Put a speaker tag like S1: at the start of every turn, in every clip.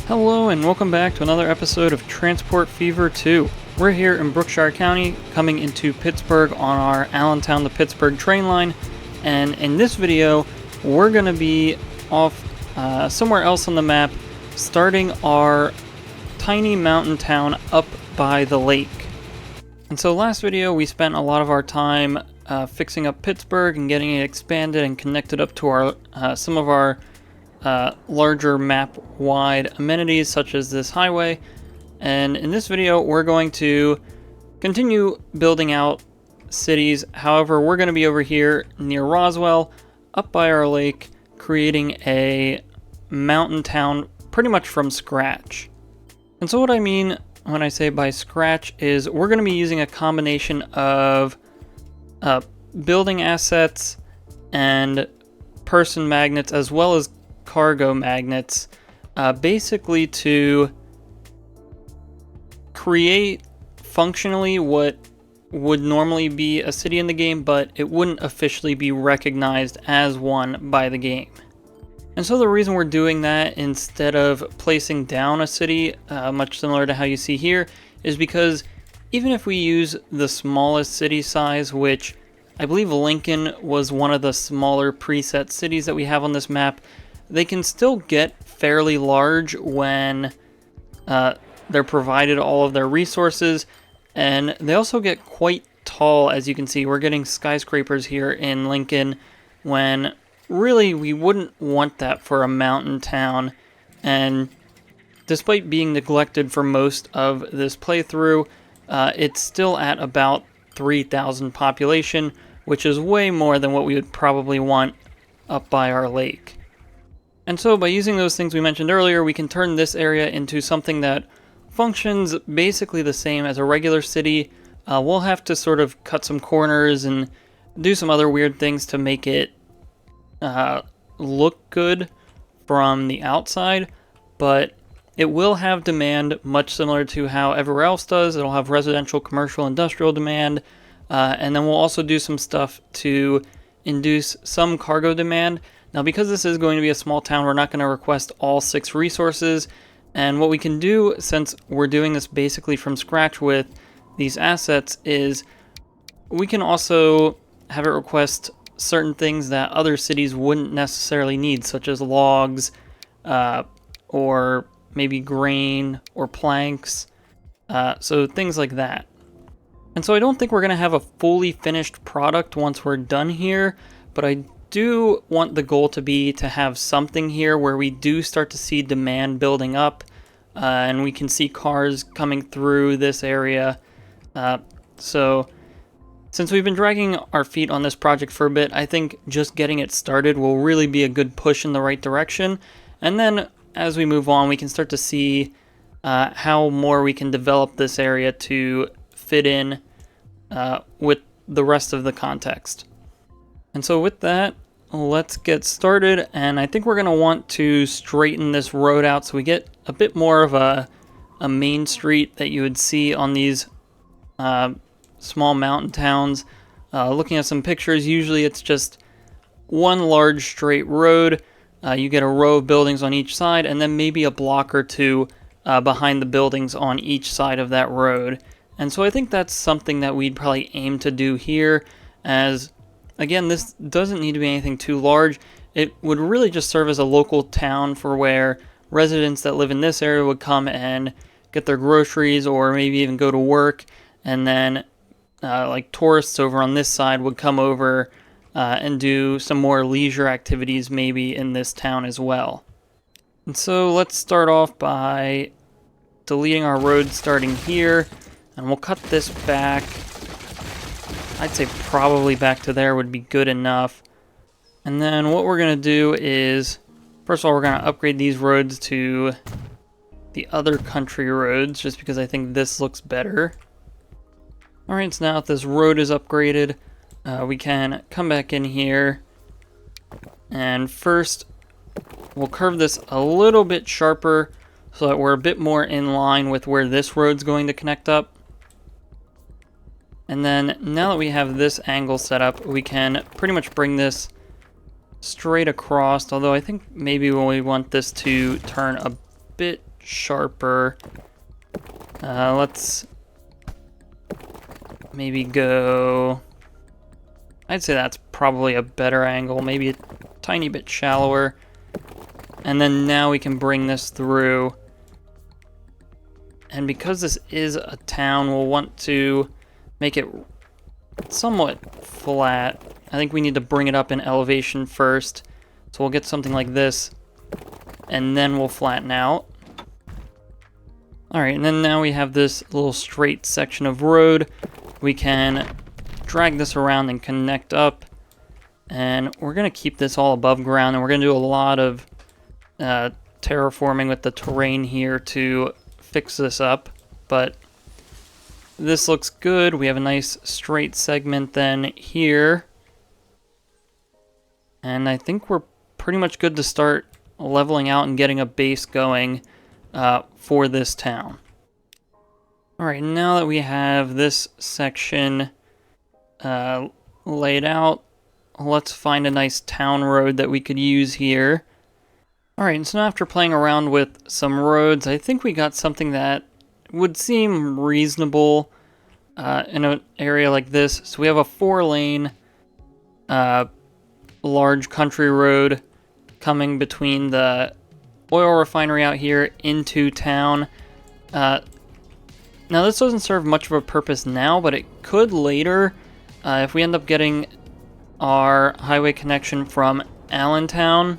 S1: Hello and welcome back to another episode of Transport Fever 2. We're here in Brookshire County coming into Pittsburgh on our Allentown to Pittsburgh train line, and in this video we're going to be off somewhere else on the map, starting our tiny mountain town up by the lake. And so last video we spent a lot of our time fixing up Pittsburgh and getting it expanded and connected up to our some of our larger map-wide amenities such as this highway, and in this video we're going to continue building out cities. However, we're going to be over here near Roswell, up by our lake, creating a mountain town pretty much from scratch. And so what I mean when I say by scratch is we're going to be using a combination of building assets and person magnets as well as cargo magnets, basically to create functionally what would normally be a city in the game, but it wouldn't officially be recognized as one by the game. And so the reason we're doing that instead of placing down a city, much similar to how you see here, is because even if we use the smallest city size, which I believe Lincoln was one of the smaller preset cities that we have on this map, they can still get fairly large when they're provided all of their resources, and they also get quite tall. As you can see, we're getting skyscrapers here in Lincoln when really we wouldn't want that for a mountain town. And despite being neglected for most of this playthrough, it's still at about 3,000 population, which is way more than what we would probably want up by our lake. And so by using those things we mentioned earlier, we can turn this area into something that functions basically the same as a regular city. We'll have to sort of cut some corners and do some other weird things to make it look good from the outside, but it will have demand much similar to how everywhere else does. It'll have residential, commercial, industrial demand, and then we'll also do some stuff to induce some cargo demand. Now, because this is going to be a small town, we're not going to request all 6 resources, and what we can do, since we're doing this basically from scratch with these assets, is we can also have it request certain things that other cities wouldn't necessarily need, such as logs, or maybe grain, or planks, so things like that. And so I don't think we're going to have a fully finished product once we're done here, but I do want the goal to be to have something here where we do start to see demand building up, and we can see cars coming through this area. So since we've been dragging our feet on this project for a bit, I think just getting it started will really be a good push in the right direction. And then as we move on, we can start to see how more we can develop this area to fit in with the rest of the context. And so with that, let's get started, and I think we're going to want to straighten this road out so we get a bit more of a main street that you would see on these small mountain towns. Looking at some pictures, usually it's just one large straight road. You get a row of buildings on each side, and then maybe a block or two behind the buildings on each side of that road. And so I think that's something that we'd probably aim to do here, as again, this doesn't need to be anything too large. It would really just serve as a local town for where residents that live in this area would come and get their groceries or maybe even go to work. And then like tourists over on this side would come over and do some more leisure activities maybe in this town as well. And so let's start off by deleting our road starting here. And we'll cut this back. I'd say probably back to there would be good enough. And then what we're going to do is, first of all, we're going to upgrade these roads to the other country roads, just because I think this looks better. Alright, so now that this road is upgraded, we can come back in here. And first, we'll curve this a little bit sharper so that we're a bit more in line with where this road's going to connect up. And then now that we have this angle set up, we can pretty much bring this straight across, although I think maybe we want this to turn a bit sharper. Let's maybe go... I'd say that's probably a better angle, maybe a tiny bit shallower. And then now we can bring this through. And because this is a town, we'll want to make it somewhat flat. I think we need to bring it up in elevation first. So we'll get something like this, and then we'll flatten out. Alright, and then now we have this little straight section of road. We can drag this around and connect up. And we're going to keep this all above ground, and we're going to do a lot of terraforming with the terrain here to fix this up. But this looks good. We have a nice straight segment then here. And I think we're pretty much good to start leveling out and getting a base going for this town. Alright, now that we have this section laid out, let's find a nice town road that we could use here. Alright, so now after playing around with some roads, I think we got something that would seem reasonable in an area like this. So we have a 4-lane large country road coming between the oil refinery out here into town. Now this doesn't serve much of a purpose now, but it could later if we end up getting our highway connection from Allentown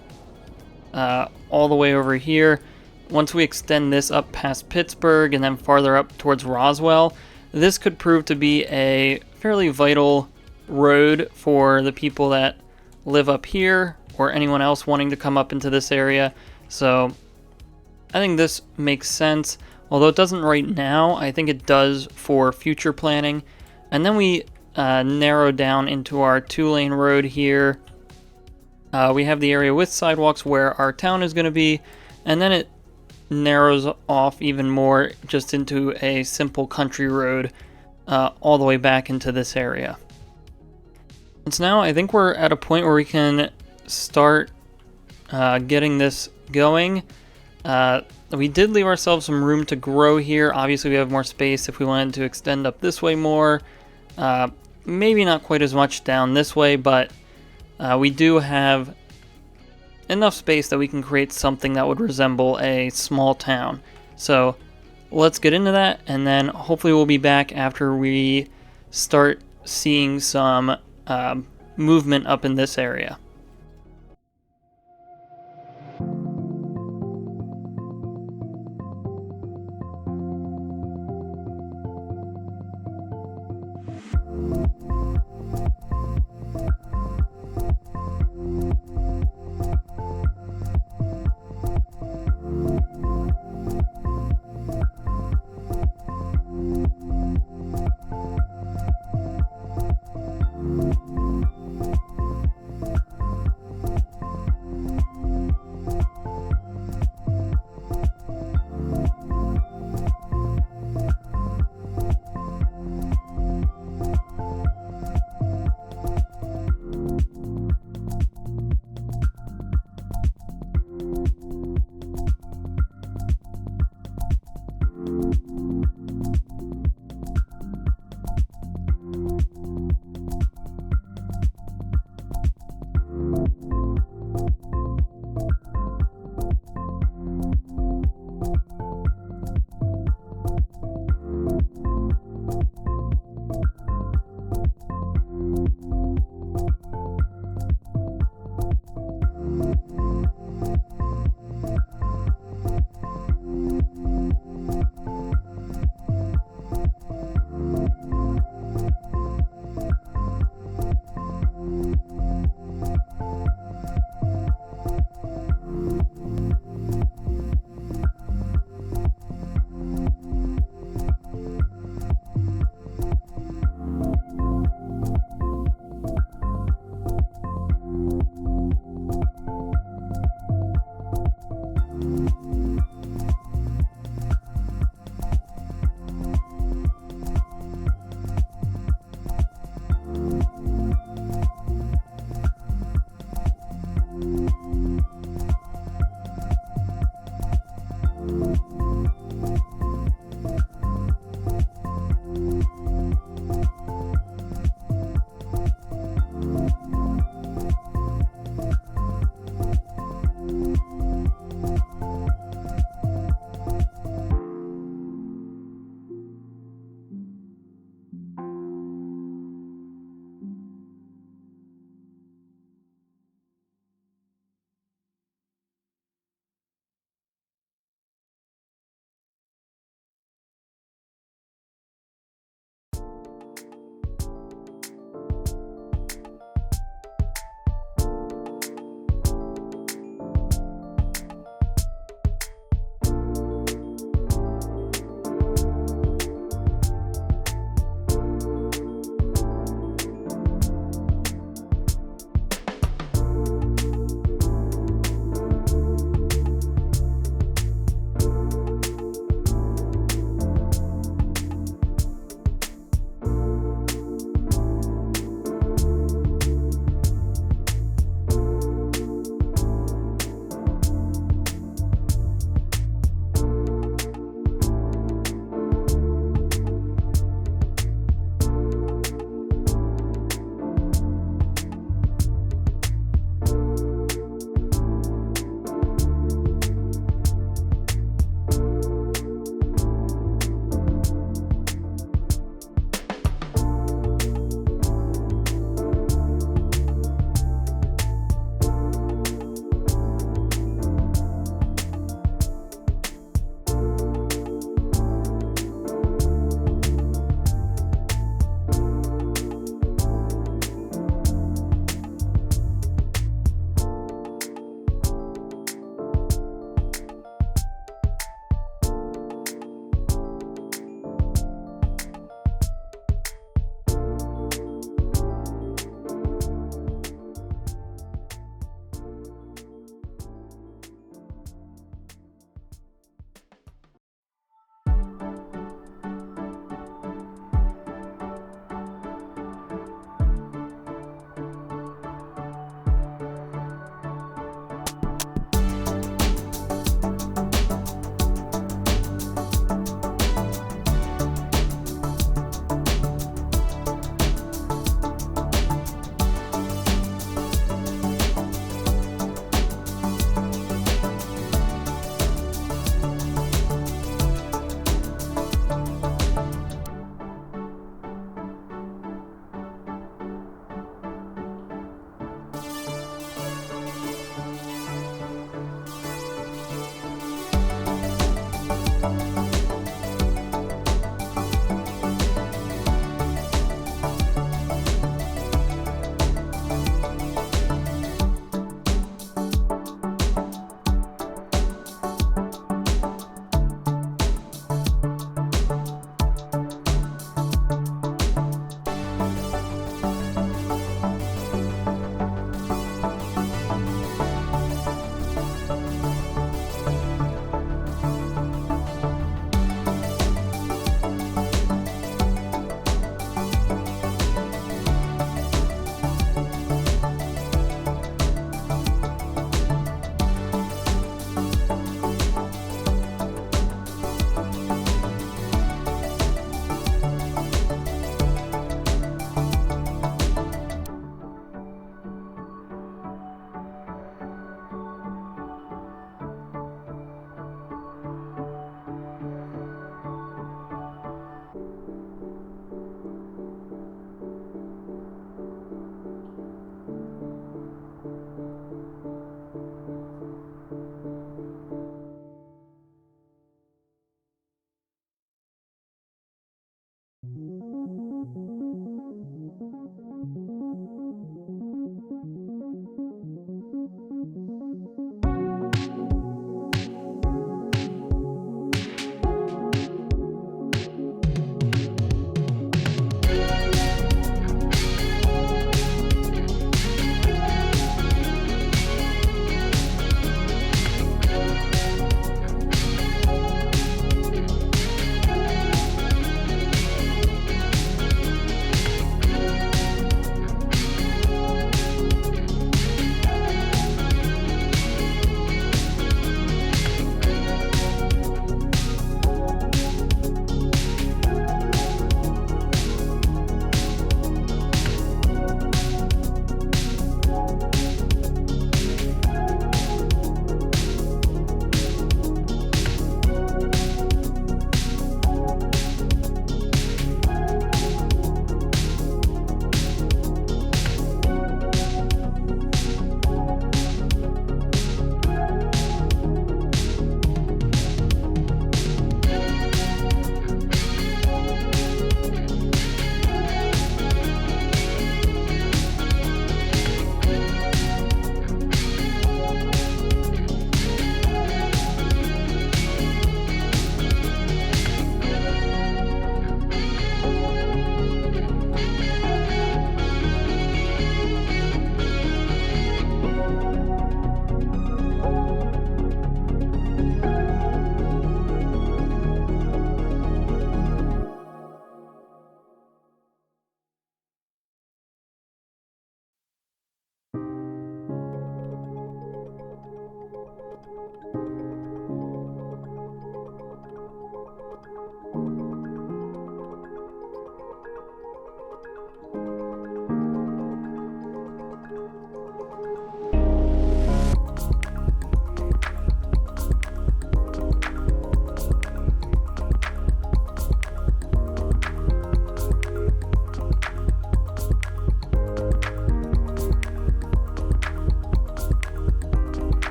S1: all the way over here. Once we extend this up past Pittsburgh and then farther up towards Roswell, this could prove to be a fairly vital road for the people that live up here or anyone else wanting to come up into this area. So I think this makes sense. Although it doesn't right now, I think it does for future planning. And then we narrow down into our 2-lane road here. We have the area with sidewalks where our town is going to be, and then it narrows off even more just into a simple country road all the way back into this area. And so now I think we're at a point where we can start getting this going. We did leave ourselves some room to grow here. Obviously we have more space if we wanted to extend up this way more. Maybe not quite as much down this way, but we do have enough space that we can create something that would resemble a small town. So let's get into that, and then hopefully we'll be back after we start seeing some movement up in this area.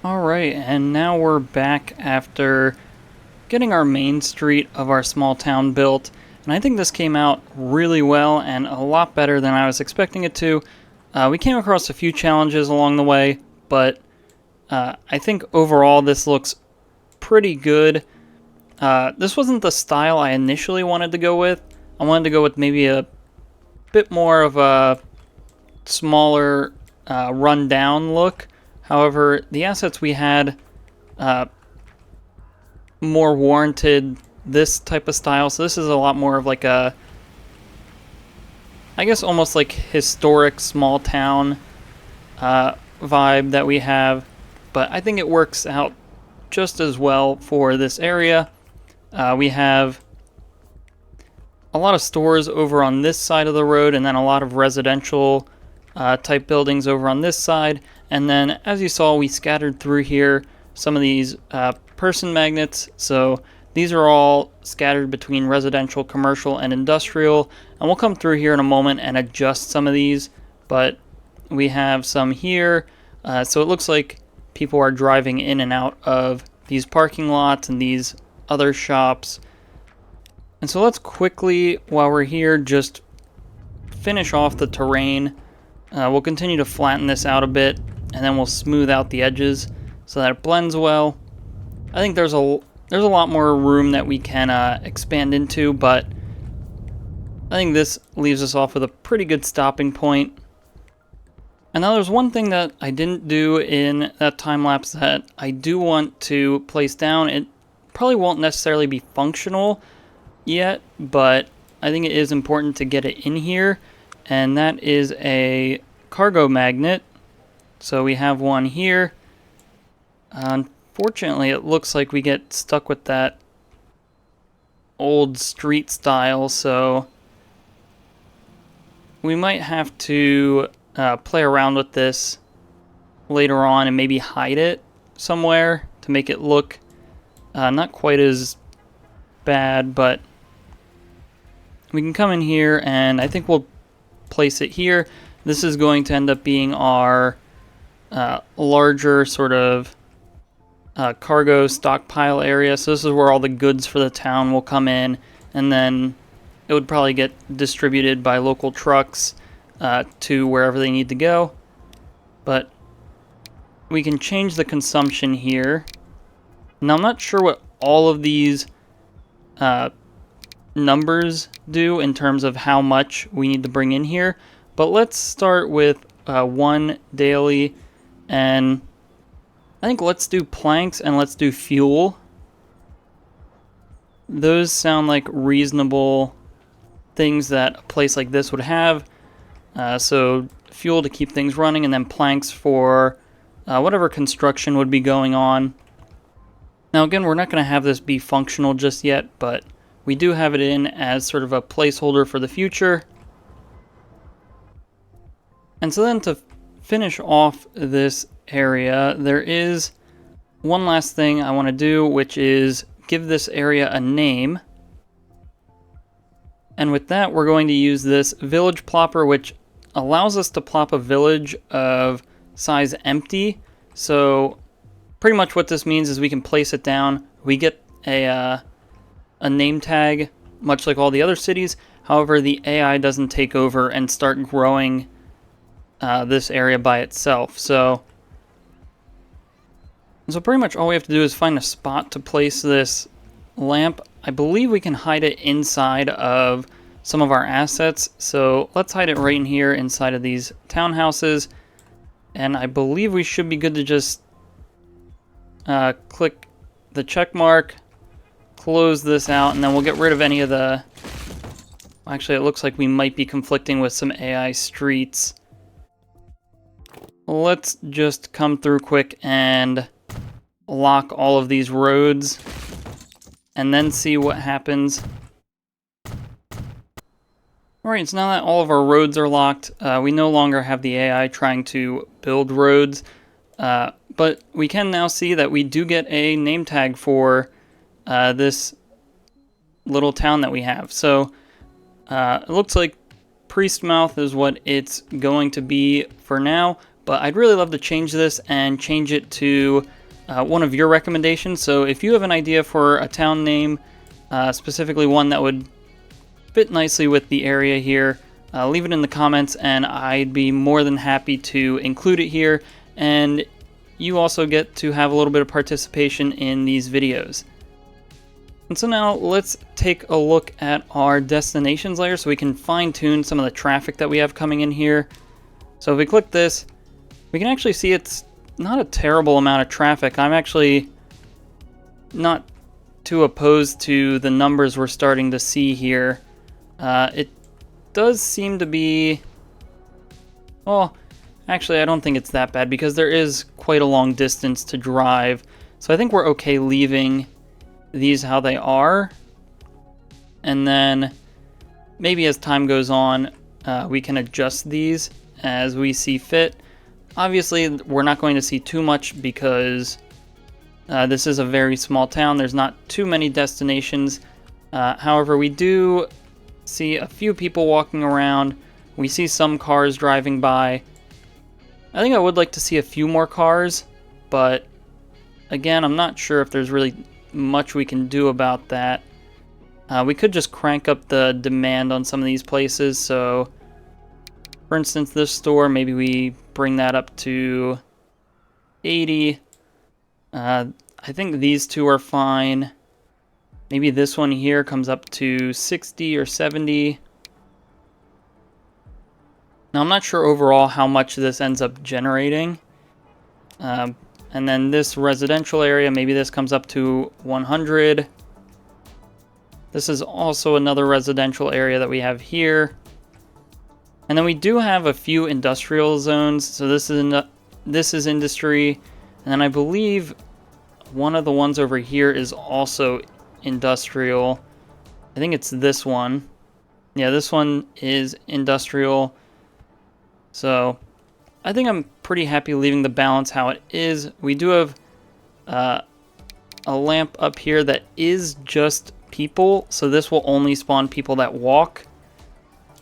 S1: Alright, and now we're back after getting our main street of our small town built, and I think this came out really well and a lot better than I was expecting it to. We came across a few challenges along the way, but I think overall this looks pretty good. This wasn't the style I initially wanted to go with. I wanted to go with maybe a bit more of a smaller, run-down look. However, the assets we had more warranted this type of style. So this is a lot more of like a, I guess almost like historic small town vibe that we have. But I think it works out just as well for this area. We have a lot of stores over on this side of the road, and then a lot of residential type buildings over on this side. And then, as you saw, we scattered through here some of these person magnets. So these are all scattered between residential, commercial, and industrial. And we'll come through here in a moment and adjust some of these. But we have some here. So it looks like people are driving in and out of these parking lots and these other shops. And so let's quickly, while we're here, just finish off the terrain. We'll continue to flatten this out a bit, and then we'll smooth out the edges so that it blends well. I think there's a lot more room that we can expand into, but I think this leaves us off with a pretty good stopping point. And now there's one thing that I didn't do in that time lapse that I do want to place down. It probably won't necessarily be functional yet, but I think it is important to get it in here, and that is a cargo magnet. So we have one here. Unfortunately, it looks like we get stuck with that old street style, so we might have to play around with this later on and maybe hide it somewhere to make it look not quite as bad, but we can come in here and I think we'll place it here. This is going to end up being our larger sort of cargo stockpile area. So this is where all the goods for the town will come in, and then it would probably get distributed by local trucks to wherever they need to go. But we can change the consumption here. Now I'm not sure what all of these numbers do in terms of how much we need to bring in here, but let's start with 1 daily, and I think let's do planks and let's do fuel. Those sound like reasonable things that a place like this would have. So fuel to keep things running, and then planks for whatever construction would be going on. Now again, we're not going to have this be functional just yet, but we do have it in as sort of a placeholder for the future. And so then to finish off this area, there is one last thing I want to do, which is give this area a name. And with that, we're going to use this village plopper, which allows us to plop a village of size empty. So pretty much what this means is we can place it down. We get a name tag, much like all the other cities. However, the AI doesn't take over and start growing this area by itself. So pretty much all we have to do is find a spot to place this lamp. I believe we can hide it inside of some of our assets. So let's hide it right in here inside of these townhouses. And I believe we should be good to just click the check mark, close this out, and then we'll get rid of any of the... Actually, it looks like we might be conflicting with some AI streets. Let's just come through quick and lock all of these roads and then see what happens. Alright, so now that all of our roads are locked, we no longer have the AI trying to build roads, but we can now see that we do get a name tag for this little town that we have. So it looks like Priestmouth is what it's going to be for now, but I'd really love to change this and change it to one of your recommendations. So if you have an idea for a town name, specifically one that would fit nicely with the area here, leave it in the comments and I'd be more than happy to include it here, and you also get to have a little bit of participation in these videos. And so now let's take a look at our destinations layer so we can fine-tune some of the traffic that we have coming in here. So if we click this, we can actually see it's not a terrible amount of traffic. I'm actually not too opposed to the numbers we're starting to see here. It does seem to be, well, actually I don't think it's that bad because there is quite a long distance to drive. So I think we're okay leaving these how they are. And then maybe as time goes on, we can adjust these as we see fit. Obviously, we're not going to see too much because this is a very small town. There's not too many destinations. However, we do see a few people walking around. We see some cars driving by. I think I would like to see a few more cars, but again, I'm not sure if there's really much we can do about that. We could just crank up the demand on some of these places. So, for instance, this store, maybe we bring that up to 80. I think these two are fine. Maybe this one here comes up to 60 or 70. Now, I'm not sure overall how much this ends up generating. And then this residential area, maybe this comes up to 100. This is also another residential area that we have here. And then we do have a few industrial zones. So this is industry. And then I believe one of the ones over here is also industrial. I think it's this one. Yeah, this one is industrial. So I think I'm pretty happy leaving the balance how it is. We do have a lamp up here that is just people. So this will only spawn people that walk.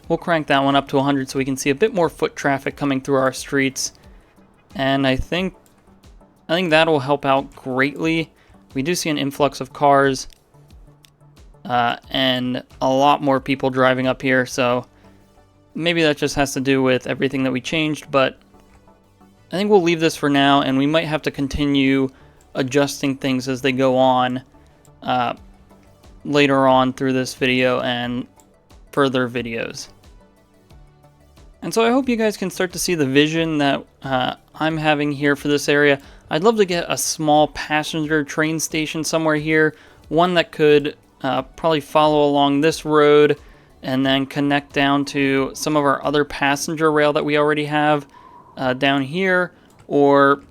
S1: We'll crank that one up to 100 so we can see a bit more foot traffic coming through our streets. And I think that'll help out greatly. We do see an influx of cars and a lot more people driving up here. So maybe that just has to do with everything that we changed, but I think we'll leave this for now, and we might have to continue adjusting things as they go on later on through this video and further videos. And so I hope you guys can start to see the vision that I'm having here for this area. I'd love to get a small passenger train station somewhere here, one that could probably follow along this road and then connect down to some of our other passenger rail that we already have down here, or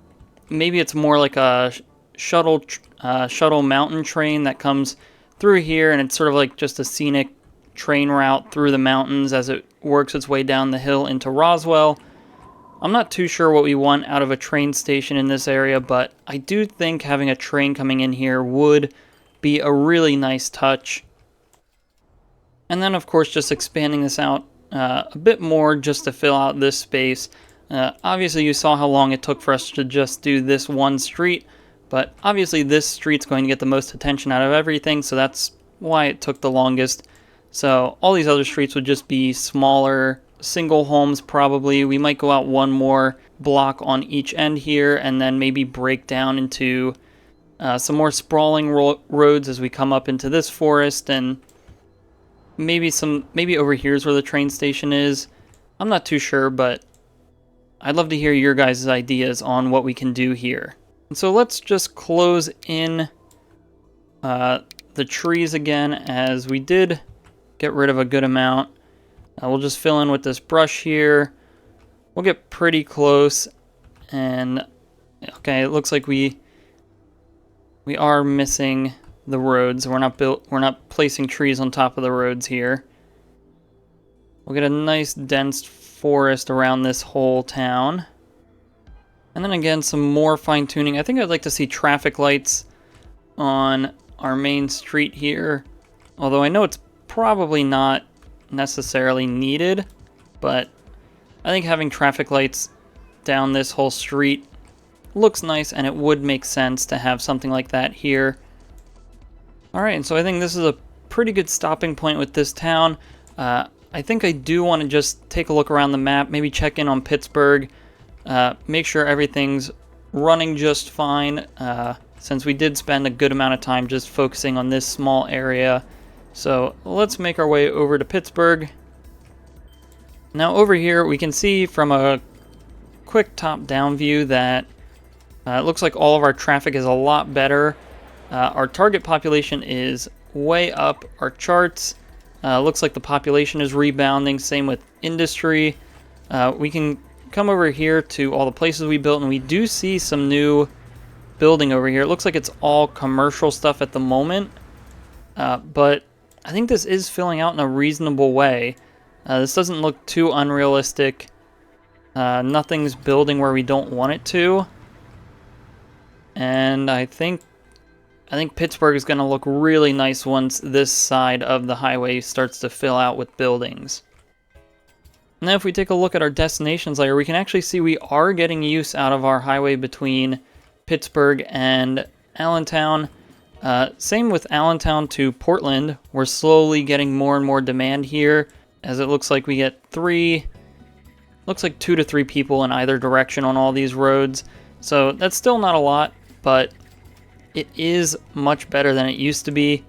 S1: maybe it's more like a shuttle mountain train that comes through here, and it's sort of like just a scenic train route through the mountains as it works its way down the hill into Roswell. I'm not too sure what we want out of a train station in this area, but I do think having a train coming in here would be a really nice touch. And then, of course, just expanding this out a bit more just to fill out this space. Obviously, you saw how long it took for us to just do this one street, but obviously this street's going to get the most attention out of everything, so that's why it took the longest. So all these other streets would just be smaller, single homes probably. We might go out one more block on each end here, and then maybe break down into some more sprawling roads as we come up into this forest, and maybe over here is where the train station is. I'm not too sure, but I'd love to hear your guys' ideas on what we can do here. And so let's just close in the trees again, as we did get rid of a good amount. We'll just fill in with this brush here. We'll get pretty close, and okay, it looks like we are missing the roads. We're not placing trees on top of the roads here. We'll get a nice dense forest around this whole town. And then again, some more fine tuning. I think I'd like to see traffic lights on our main street here. Although I know it's probably not necessarily needed, but I think having traffic lights down this whole street. Looks nice, and it would make sense to have something like that here. Alright, and so I think this is a pretty good stopping point with this town. I think I do want to just take a look around the map, maybe check in on Pittsburgh, make sure everything's running just fine, since we did spend a good amount of time just focusing on this small area. So let's make our way over to Pittsburgh. Now over here we can see from a quick top-down view that it looks like all of our traffic is a lot better. Our target population is way up our charts. Looks like the population is rebounding, same with industry. We can come over here to all the places we built, and we do see some new building over here. It looks like it's all commercial stuff at the moment, but I think this is filling out in a reasonable way. This doesn't look too unrealistic. Nothing's building where we don't want it to. And I think Pittsburgh is going to look really nice once this side of the highway starts to fill out with buildings. Now if we take a look at our destinations layer, we can actually see we are getting use out of our highway between Pittsburgh and Allentown. Same with Allentown to Portland. We're slowly getting more and more demand here, as it looks like we get 2 to 3 people in either direction on all these roads. So that's still not a lot, but it is much better than it used to be.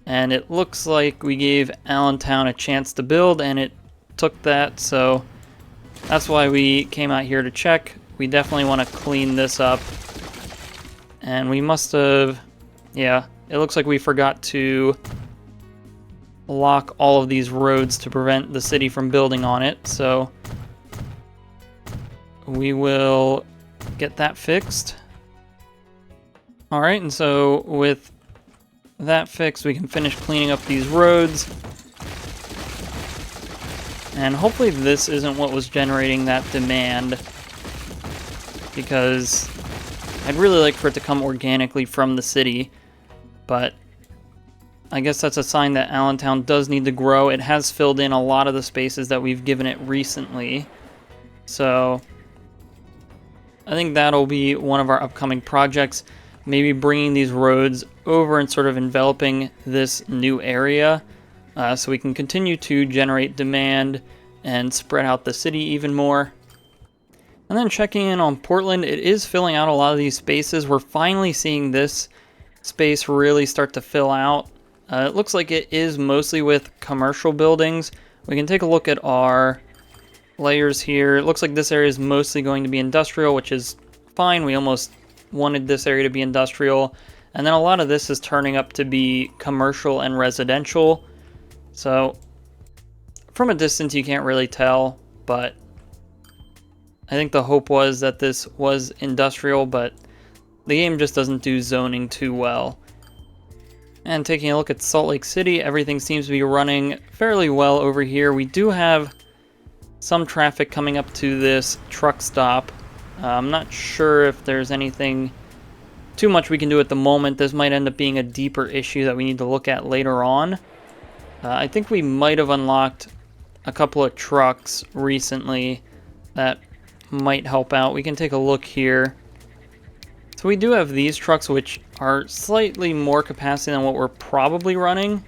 S1: And it looks like we gave Allentown a chance to build, and it took that. So that's why we came out here to check. We definitely want to clean this up. And we must have, yeah, it looks like we forgot to lock all of these roads to prevent the city from building on it. So we will get that fixed. Alright, and so with that fixed, we can finish cleaning up these roads. And hopefully this isn't what was generating that demand, because I'd really like for it to come organically from the city, but I guess that's a sign that Allentown does need to grow. It has filled in a lot of the spaces that we've given it recently. So I think that'll be one of our upcoming projects, maybe bringing these roads over and sort of enveloping this new area, so we can continue to generate demand and spread out the city even more. And then checking in on Portland, it is filling out a lot of these spaces. We're finally seeing this space really start to fill out. It looks like it is mostly with commercial buildings. We can take a look at our layers here. It looks like this area is mostly going to be industrial, which is fine. We almost wanted this area to be industrial. And then a lot of this is turning up to be commercial and residential. So from a distance you can't really tell, but I think the hope was that this was industrial, but the game just doesn't do zoning too well. And taking a look at Salt Lake City, everything seems to be running fairly well over here. We do have some traffic coming up to this truck stop. I'm not sure if there's anything too much we can do at the moment. This might end up being a deeper issue that we need to look at later on. I think we might have unlocked a couple of trucks recently that might help out. We can take a look here. So we do have these trucks, which are slightly more capacity than what we're probably running.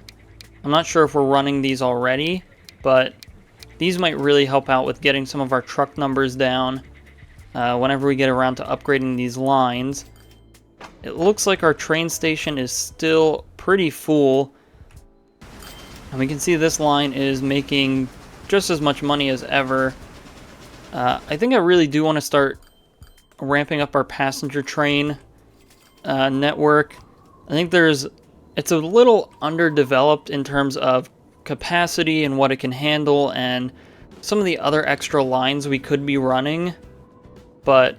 S1: I'm not sure if we're running these already, but these might really help out with getting some of our truck numbers down whenever we get around to upgrading these lines. It looks like our train station is still pretty full, and we can see this line is making just as much money as ever. I think I really do want to start ramping up our passenger train network. I think it's a little underdeveloped in terms of capacity and what it can handle and some of the other extra lines we could be running, but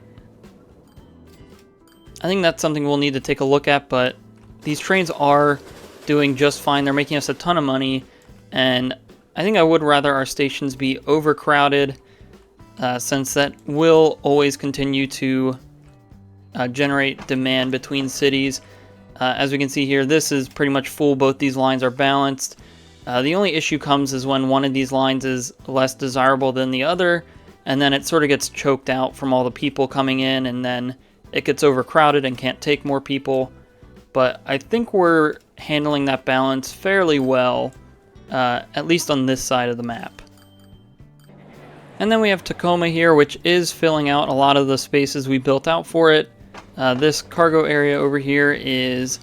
S1: I think that's something we'll need to take a look at. But these trains are doing just fine. They're making us a ton of money, and I think I would rather our stations be overcrowded, since that will always continue to generate demand between cities. As we can see here, this is pretty much full. Both these lines are balanced. The only issue comes is when one of these lines is less desirable than the other, and then it sort of gets choked out from all the people coming in, and then it gets overcrowded and can't take more people. But I think we're handling that balance fairly well, at least on this side of the map. And then we have Tacoma here, which is filling out a lot of the spaces we built out for it. This cargo area over here is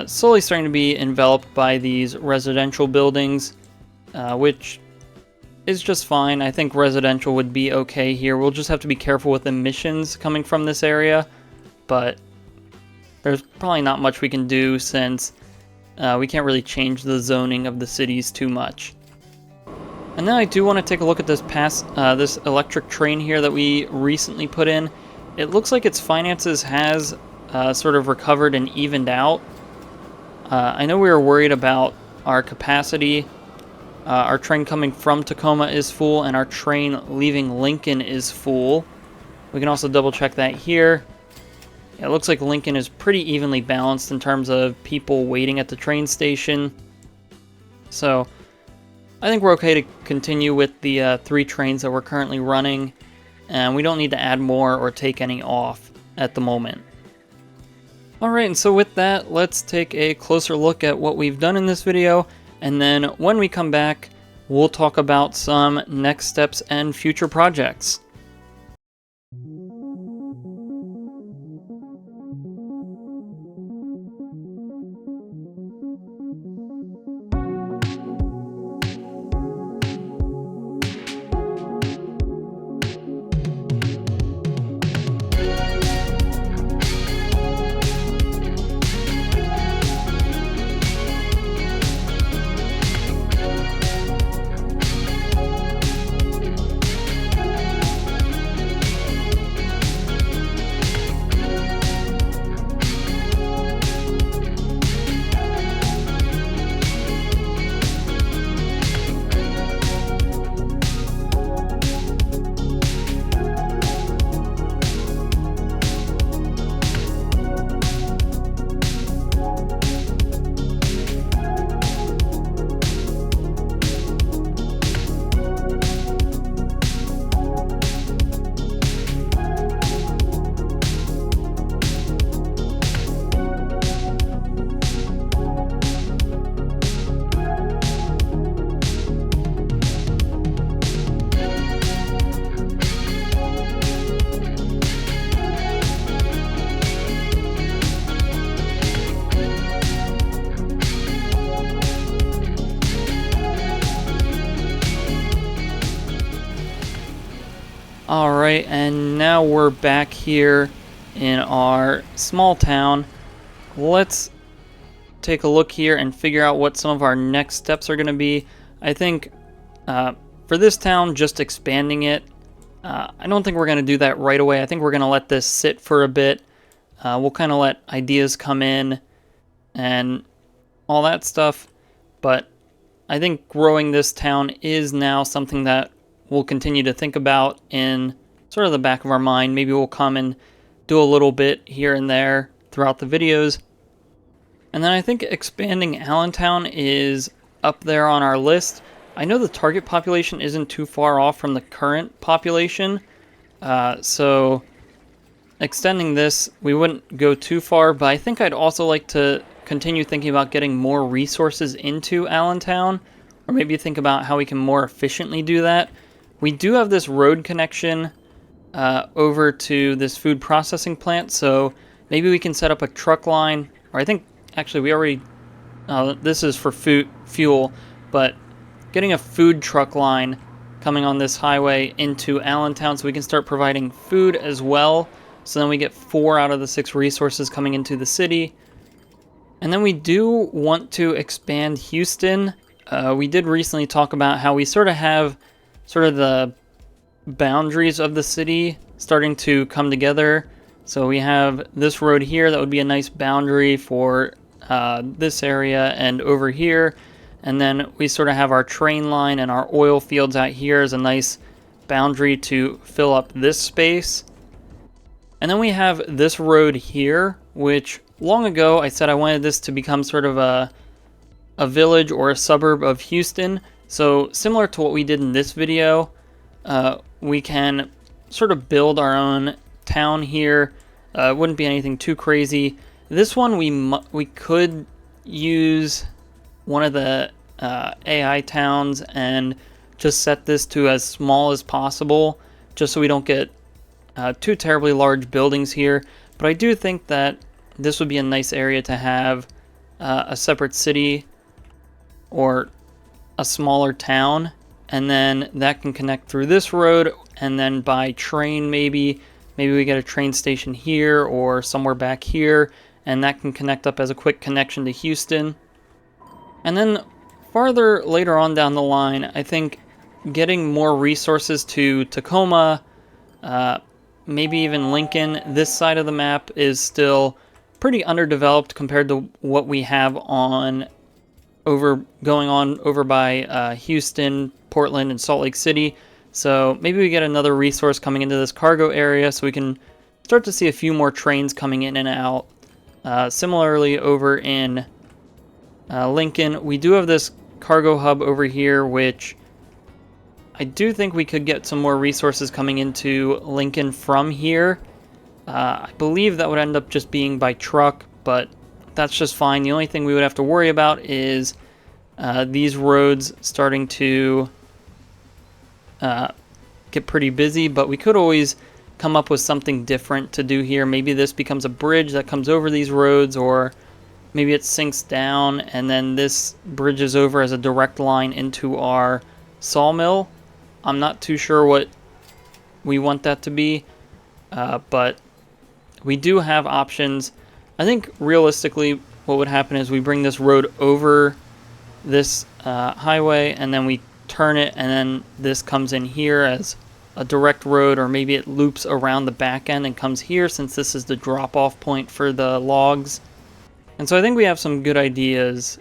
S1: slowly starting to be enveloped by these residential buildings, which is just fine. I think residential would be okay here. We'll just have to be careful with emissions coming from this area, but there's probably not much we can do since we can't really change the zoning of the cities too much. And then I do want to take a look at this electric train here that we recently put in. It looks like its finances has sort of recovered and evened out. I know we were worried about our capacity. Our train coming from Tacoma is full, and our train leaving Lincoln is full. We can also double check that here. It looks like Lincoln is pretty evenly balanced in terms of people waiting at the train station. So I think we're okay to continue with the 3 trains that we're currently running, and we don't need to add more or take any off at the moment. Alright, and so with that, let's take a closer look at what we've done in this video, and then when we come back, we'll talk about some next steps and future projects. Alright, and now we're back here in our small town. Let's take a look here and figure out what some of our next steps are going to be. I think for this town, just expanding it, I don't think we're going to do that right away. I think we're going to let this sit for a bit. We'll kind of let ideas come in and all that stuff. But I think growing this town is now something that we'll continue to think about in sort of the back of our mind. Maybe we'll come and do a little bit here and there throughout the videos. And then I think expanding Allentown is up there on our list. I know the target population isn't too far off from the current population, so extending this, we wouldn't go too far, but I think I'd also like to continue thinking about getting more resources into Allentown, or maybe think about how we can more efficiently do that. We do have this road connection over to this food processing plant, so maybe we can set up a truck line, or I think, actually, we already, this is for fuel, but getting a food truck line coming on this highway into Allentown so we can start providing food as well, so then we get 4 out of the 6 resources coming into the city. And then we do want to expand Houston. We did recently talk about how we sort of have the boundaries of the city starting to come together. So we have this road here that would be a nice boundary for this area and over here. And then we sort of have our train line and our oil fields out here as a nice boundary to fill up this space. And then we have this road here, which long ago I said I wanted this to become sort of a village or a suburb of Houston. So similar to what we did in this video, we can sort of build our own town here. It wouldn't be anything too crazy. This one we could use one of the AI towns and just set this to as small as possible, just so we don't get too terribly large buildings here. But I do think that this would be a nice area to have a separate city or a smaller town, and then that can connect through this road, and then by train maybe we get a train station here or somewhere back here, and that can connect up as a quick connection to Houston. And then farther later on down the line, I think getting more resources to Tacoma, maybe even Lincoln, this side of the map is still pretty underdeveloped compared to what we have going on over by Houston, Portland, and Salt Lake City. So maybe we get another resource coming into this cargo area so we can start to see a few more trains coming in and out. Similarly, over in Lincoln, we do have this cargo hub over here, which I do think we could get some more resources coming into Lincoln from here. I believe that would end up just being by truck, but that's just fine. The only thing we would have to worry about is these roads starting to get pretty busy, but we could always come up with something different to do here. Maybe this becomes a bridge that comes over these roads, or maybe it sinks down and then this bridges over as a direct line into our sawmill. I'm not too sure what we want that to be, but we do have options. I think realistically what would happen is we bring this road over this highway, and then we turn it, and then this comes in here as a direct road, or maybe it loops around the back end and comes here, since this is the drop-off point for the logs. And so I think we have some good ideas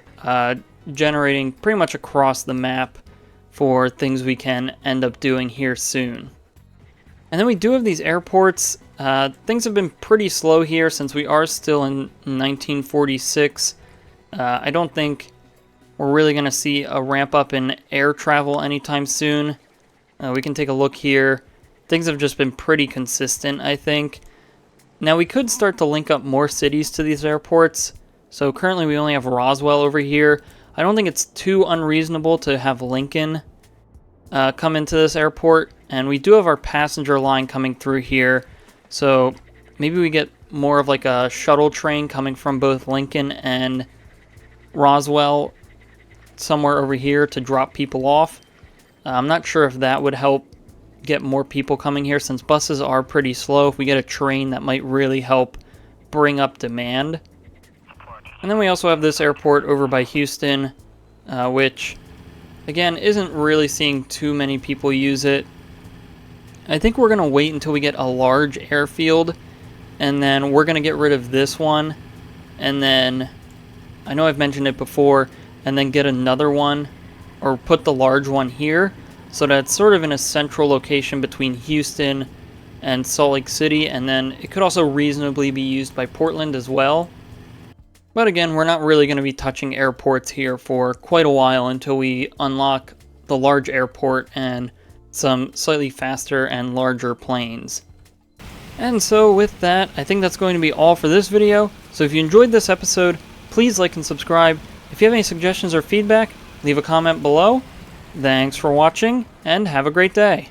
S1: generating pretty much across the map for things we can end up doing here soon. And then we do have these airports. Things have been pretty slow here since we are still in 1946. I don't think we're really going to see a ramp up in air travel anytime soon. We can take a look here. Things have just been pretty consistent, I think. Now we could start to link up more cities to these airports. So currently we only have Roswell over here. I don't think it's too unreasonable to have Lincoln come into this airport. And we do have our passenger line coming through here. So maybe we get more of like a shuttle train coming from both Lincoln and Roswell somewhere over here to drop people off. I'm not sure if that would help get more people coming here, since buses are pretty slow. If we get a train, that might really help bring up demand. And then we also have this airport over by Houston, which again isn't really seeing too many people use it. I think we're going to wait until we get a large airfield, and then we're going to get rid of this one, and then I know I've mentioned it before, and then get another one, or put the large one here, so that it's sort of in a central location between Houston and Salt Lake City, and then it could also reasonably be used by Portland as well. But again, we're not really going to be touching airports here for quite a while until we unlock the large airport and some slightly faster and larger planes. And so with that, I think that's going to be all for this video. So if you enjoyed this episode, please like and subscribe. If you have any suggestions or feedback, leave a comment below. Thanks for watching, and have a great day.